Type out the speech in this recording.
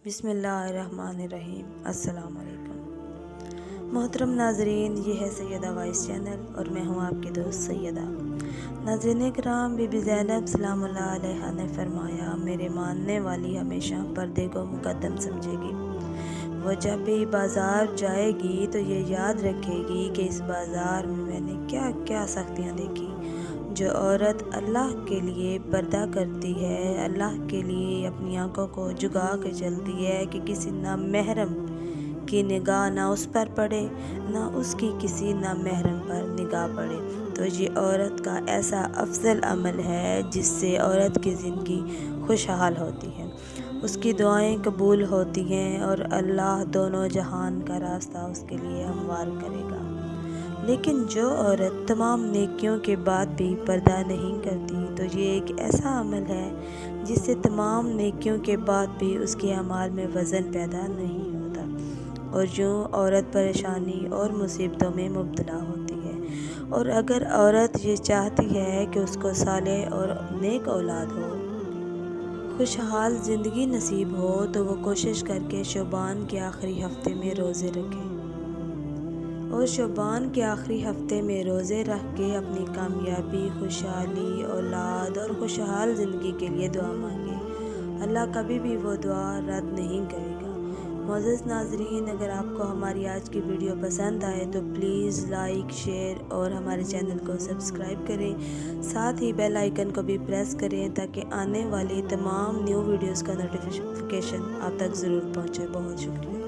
بسم اللہ الرحمن الرحیم۔ السلام علیکم محترم ناظرین، یہ ہے سیدہ وائس چینل اور میں ہوں آپ کی دوست سیدہ۔ ناظرین کرام، بی بی زینب سلام اللہ علیہا نے فرمایا، میرے ماننے والی ہمیشہ پردے کو مقدم سمجھے گی۔ وہ جب بھی بازار جائے گی تو یہ یاد رکھے گی کہ اس بازار میں نے کیا کیا سختیاں دیکھی۔ جو عورت اللہ کے لیے پردہ کرتی ہے، اللہ کے لیے اپنی آنکھوں کو جھکا کے چلتی ہے کہ کسی نامحرم کی نگاہ نہ اس پر پڑے، نہ اس کی کسی نامحرم پر نگاہ پڑے، تو یہ عورت کا ایسا افضل عمل ہے جس سے عورت کی زندگی خوشحال ہوتی ہے، اس کی دعائیں قبول ہوتی ہیں اور اللہ دونوں جہان کا راستہ اس کے لیے ہموار کرے گا۔ لیکن جو عورت تمام نیکیوں کے بعد بھی پردہ نہیں کرتی تو یہ ایک ایسا عمل ہے جس سے تمام نیکیوں کے بعد بھی اس کے اعمال میں وزن پیدا نہیں ہوتا، اور یوں عورت پریشانی اور مصیبتوں میں مبتلا ہوتی ہے۔ اور اگر عورت یہ چاہتی ہے کہ اس کو صالح اور نیک اولاد ہو، خوشحال زندگی نصیب ہو، تو وہ کوشش کر کے شعبان کے آخری ہفتے میں روزے رکھے اور شعبان کے آخری ہفتے میں روزے رکھ کے اپنی کامیابی، خوشحالی، اولاد اور خوشحال زندگی کے لیے دعا مانگے۔ اللہ کبھی بھی وہ دعا رد نہیں کرے گا۔ معزز ناظرین، اگر آپ کو ہماری آج کی ویڈیو پسند آئے تو پلیز لائک، شیئر اور ہمارے چینل کو سبسکرائب کریں، ساتھ ہی بیل آئیکن کو بھی پریس کریں تاکہ آنے والی تمام نیو ویڈیوز کا نوٹیفیکیشن آپ تک ضرور پہنچے۔ بہت شکریہ۔